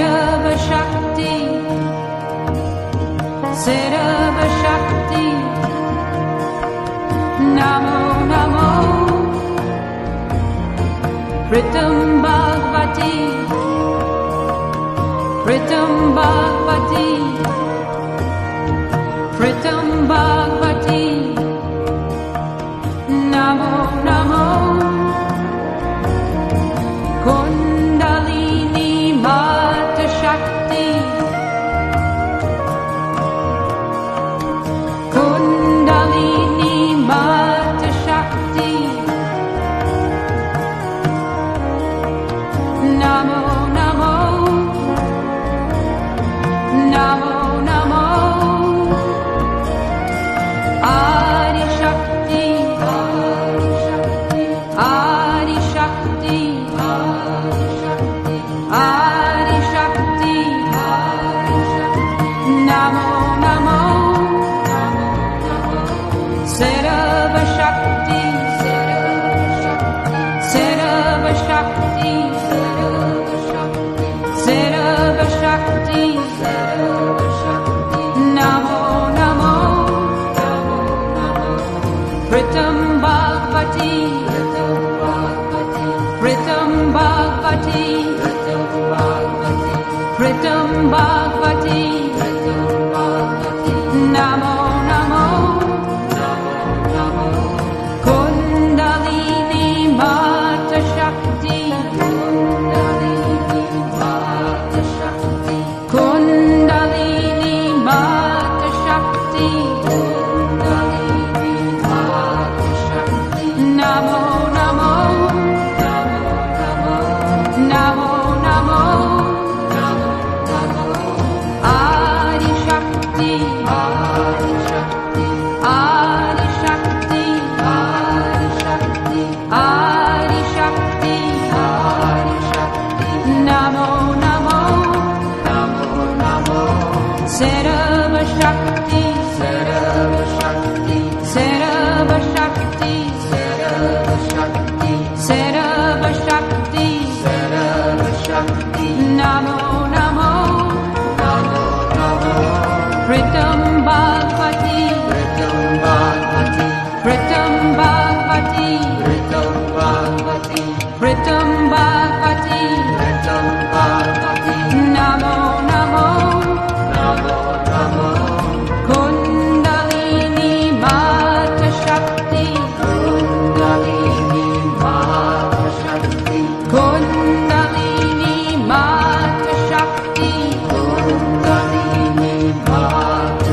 Sarva Shakti, Sarva Shakti, Namo Namo, Pritam Bhagavati, Pritam Bhagavati, Pritam Bhagavati, Namo Namo, Kundalini Mata Shakti, Kundalini Mata Shakti, Namo Namo, Namo Namo, Adi Shakti, Adi Shakti, Adi Shakti, Namo Namo, Sarva Shakti, Sarva Shakti, Sarva Shakti, Namo Namo, Pritam Bhagavati, Pritam Bhagavati, Pritam Bhagavati, Namo Namo, Kundalini Mata Shakti, Kundalini Mata Shakti, Namo Namo, Namo Namo, Adi Shakti, Adi Shakti, Adi Shakti, Namo Namo, Sarva Shakti, Sarva Shakti, Sarva Shakti, Sarva Shakti, Namo Namo, Pritam Bhagavati, Pritam Bhagavati, Pritam Bhagavati, Namo Namo, Kundalini Mata Shakti, Kundalini Mata Shakti, Kundalini Mata Shakti, Kundalini Mata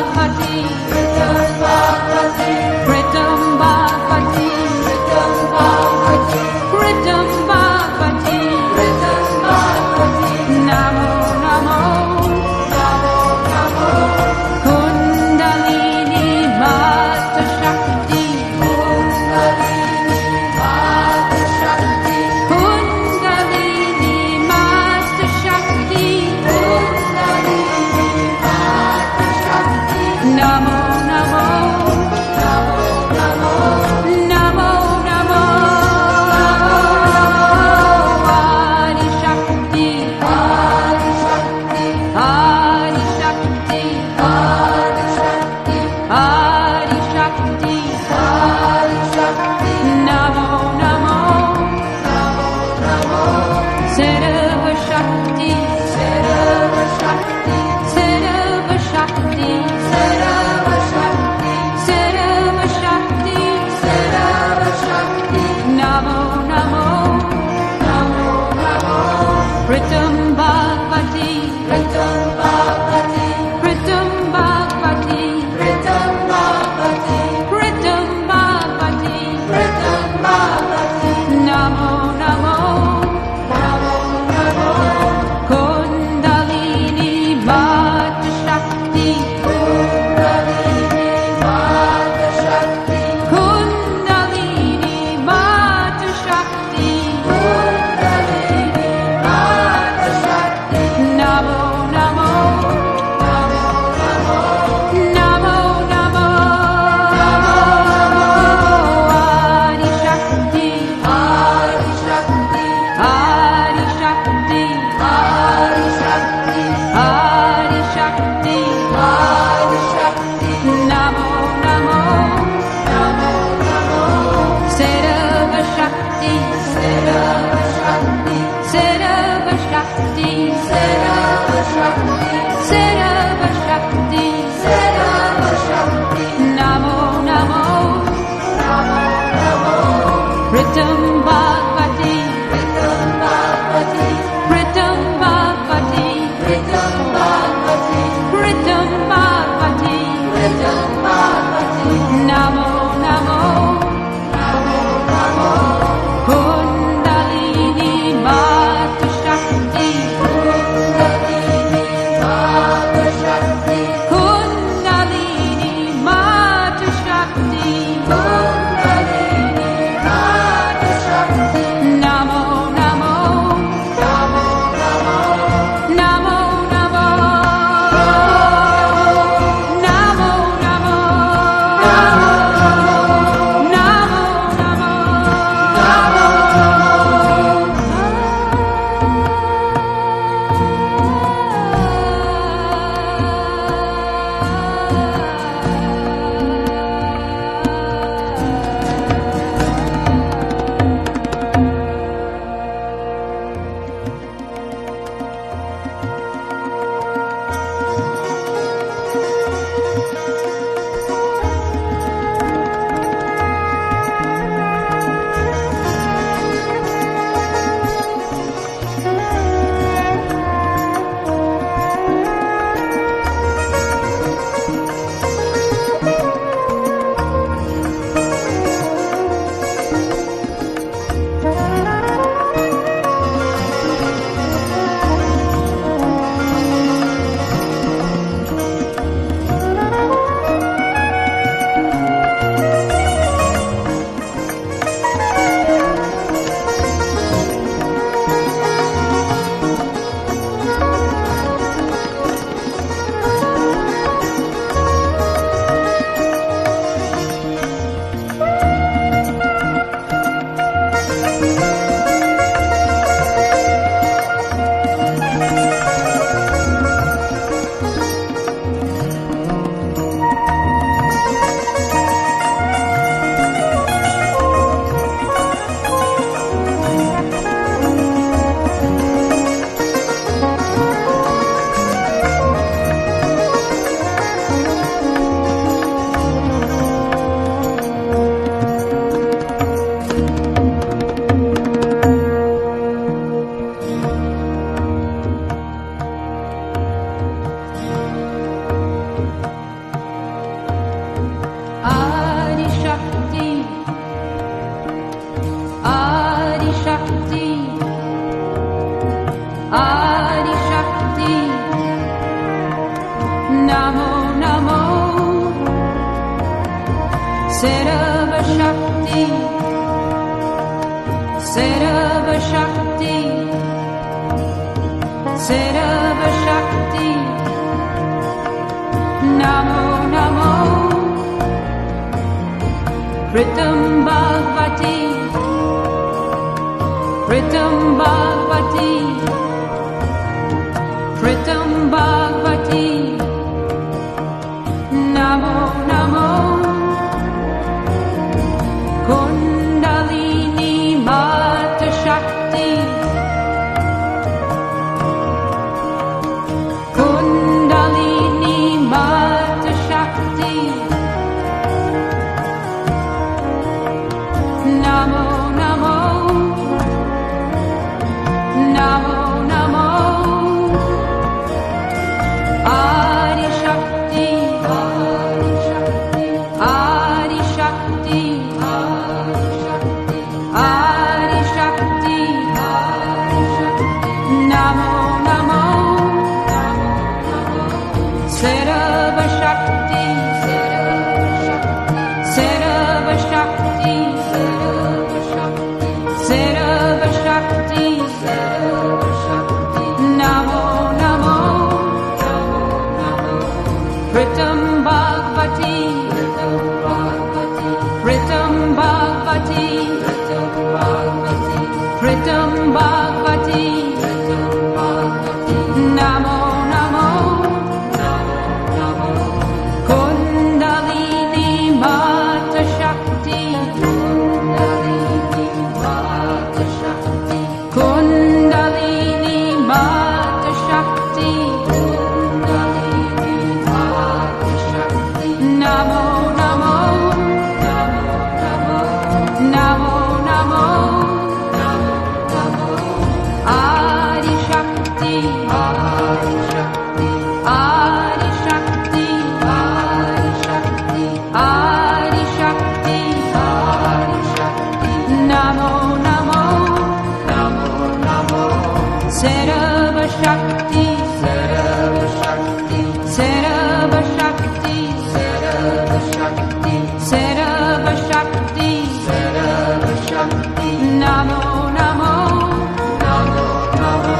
Bhagavati, Kritam Bhagavati, Kritam Bhagavati, Namo Namo, Kundalini Mata Shakti, Kundalini Mata Shakti, Namo Namo, Namo Namo, Adi Shakti, Adi Shakti, Adi Shakti, Adi Shakti, Namo Namo, Sarva Shakti, Sarva Shakti, Sarva Shakti, Sarva Shakti, Sarva Shakti, Sarva Shakti, Namo Namo, Namo Namo, Kritam Bhagavati. Sarava Shakti, Sarava Shakti, Namo Namo, Namo Namo, Ritam Bhagavati, Ritam Bhagavati, Ritam Bhagavati, Ritam Bhagavati, Ritam Bhagavati, Ritam Bhagavati, Namo Namo, Namo Namo, Kundalini Mata Shakti, Kundalini Mata Shakti, Kundalini Mata Shakti, Kundalini Mata Shakti, Namo Namo, Namo Namo, Namo Namo, Namo Namo, Adi Shakti, Adi Shakti, Adi Shakti, Namo Namo, Sarava Shakti, Sarava Shakti, Sarava Shakti, Namo Namo, Ritam Bhagavati, Ritam Bhagavati, Ritam Bhagavati, Namo Namo, Kundalini Mata Shakti, Kundalini Mata Shakti, Namo Namo, Namo Namo, Adi Shakti, Adi Shakti, Adi Shakti, Adi Shakti, Adi Shakti, Namo Namo, Sarava Shakti, Sarava Shakti, Sarava Shakti, Namo Namo, Ritam Bhagavati, Ritam Bhagavati, Ritam Bhagavati, Namo Namo, Kundalini Mata Shakti, Kundalini Mata Shakti, Kundalini Mata Shakti, Sarva Shakti, Sarva Shakti, Sarva Shakti, Sarva Shakti, Sarva Shakti, Sarva Shakti, Namo Namo, Namo Namo,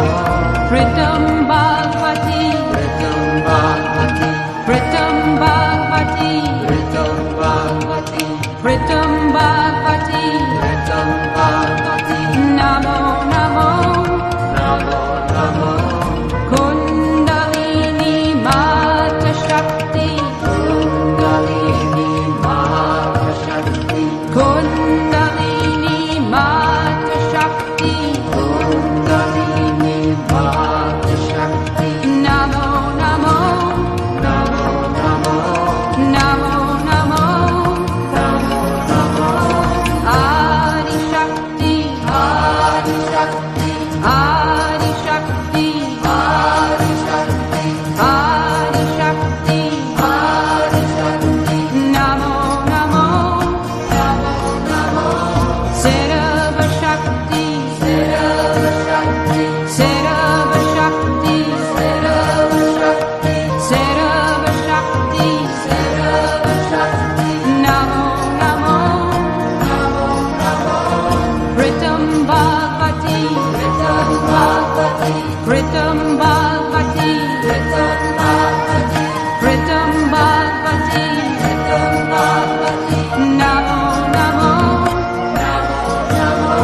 Pritam Bhagavati, Pritam Bhagavati, Pritam Bhagavati, Pritam Bhagavati, Pritam Bhagavati, Pritam Bhagavati, Namo Namo, Namo Namo, Kundalini Mata Shakti, Kundalini Mahashakti, Kundalini Mata Shakti, Kundalini Mahashakti, Namo Namo, Namo Namo, Namo Namo, Namo Namo, Adi Shakti, Adi Shakti, Adi Shakti, Adi Shakti, Adi Shakti, Adi Shakti, Namo Namo, Namo Namo, Sarva Shakti, Sarva Shakti, Sarva Shakti, Sarva Shakti, Sarva Shakti, Sarva Shakti, Namo Namo, Namo Namo, Pritam Bhagavati, Pritam Bhagavati, Pritam Bhagavati, Pritam Bhagavati, Pritam Bhagavati, Pritam Bhagavati, Namo Namo, Namo Namo,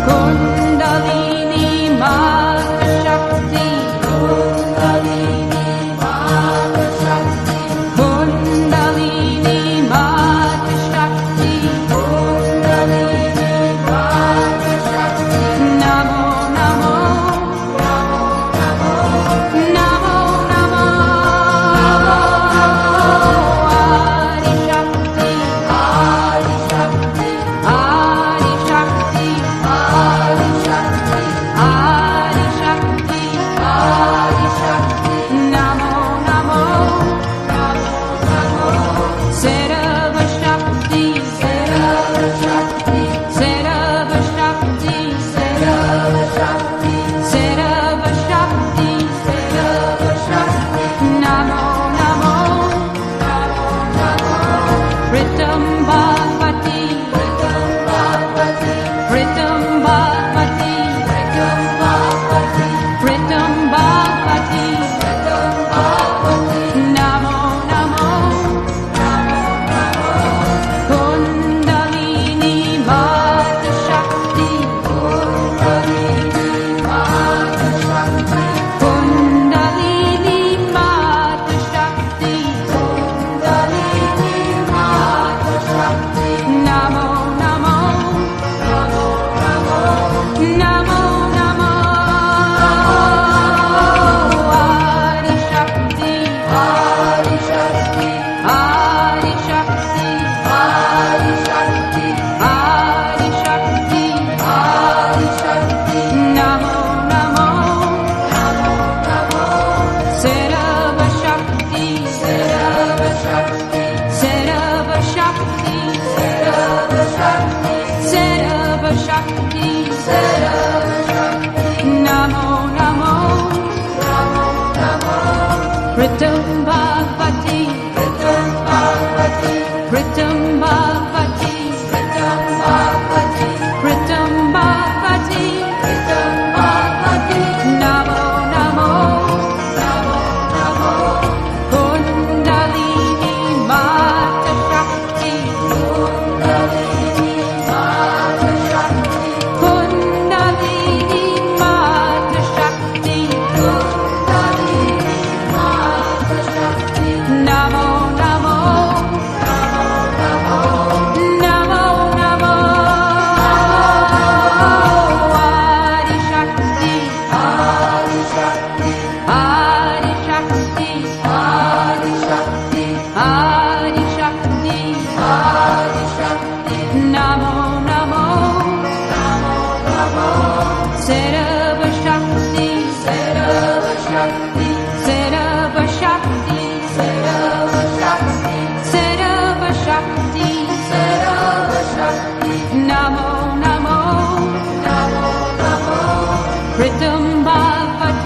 Kundalini Mata Shakti, Kundalini Mahashakti, Kundalini Mata Shakti, Kundalini Mahashakti, Namo Namo, Namo Namo, Namo Namo, Adi Shakti, Adi Shakti, Adi Shakti, Adi Shakti, Adi Shakti, Adi Shakti, Namo Namo, Namo Namo, Sarva Shakti, Sarva Shakti, Sarva Shakti, Sarva Shakti, Sarva Shakti, Sarva Shakti, Namo Namo, Namo Namo, Pritam Bhagavati, Pritam Bhagavati, Pritam Bhagavati, Pritam Bhagavati, Pritam Bhagavati, Pritam Bhagavati, Namo Namo, Namo Namo, Kundalini Mata Shakti, Kundalini Mahashakti, Kundalini Mata Shakti, Kundalini Mahashakti, Namo Namo, Namo Namo, Namo Namo, Adi Shakti, Adi Shakti, Adi Shakti, Adi Shakti, Adi Shakti, Adi Shakti, Namo Namo, Namo Namo, Sarva Shakti, Sarva Shakti, Sarva Shakti, Sarva Shakti, Sarva Shakti, Sarva Shakti, Namo Namo, Namo Namo, Pritam Bhagavati, Pritam Bhagavati, Pritam Bhagavati, Pritam Bhagavati, Pritam Bhagavati, Pritam Bhagavati, Namo Namo, Namo Namo, Kundalini Mata Shakti, Kundalini Mahashakti, Kundalini Mata Shakti, Kundalini Mahashakti, Namo Namo, Namo Namo, Namo Namo, Adi Shakti, Adi Shakti, Adi Shakti, Adi Shakti, Adi Shakti, Adi Shakti, Namo Namo, Namo Namo, Sarva Shakti, Sarva Shakti, Sarva Shakti, Sarva Shakti, Sarva Shakti, Sarva Shakti, Namo Namo, Namo Namo, Pritam Bhagavati,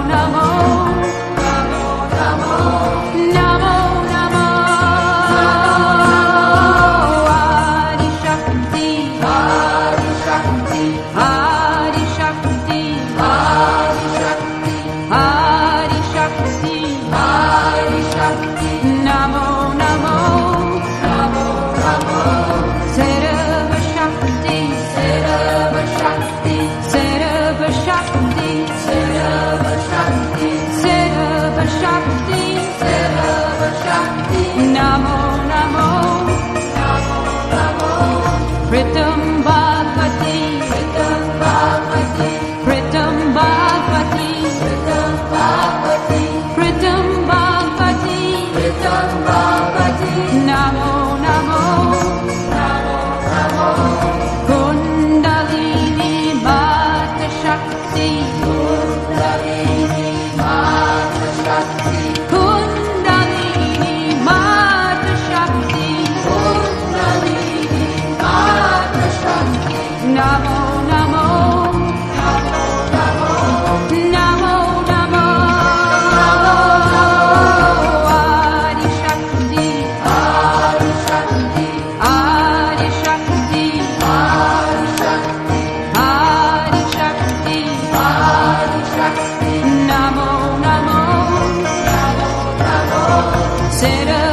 Namo, Namo, Namo, Namo, Adi Shakti, Adi Shakti, Adi Shakti, Adi Shakti, Adi Shakti, Adi Shakti, Namo, Namo, Namo, Namo, Sarva Shakti, Sarva Shakti, Sarva Shakti, Sarva Shakti, Sarva Shakti, Sarva Shakti, Namo, Namo, Namo, Namo, Pritam Bhagavati, Pritam Bhagavati, Pritam Bhagavati, Pritam Bhagavati, Pritam Bhagavati, Pritam Bhagavati, Namo, Namo, Namo, Namo, Kundalini Mata Shakti, Kundalini Mata Shakti, Kundalini Mata Shakti, Kundalini Mata Shakti, Namo, Namo, Namo, Namo, Namo, Namo, Adi Shakti, Adi Shakti, Adi Shakti, Adi Shakti, Adi Shakti, Adi Shakti, Namo, Namo, Namo, Namo, Sarva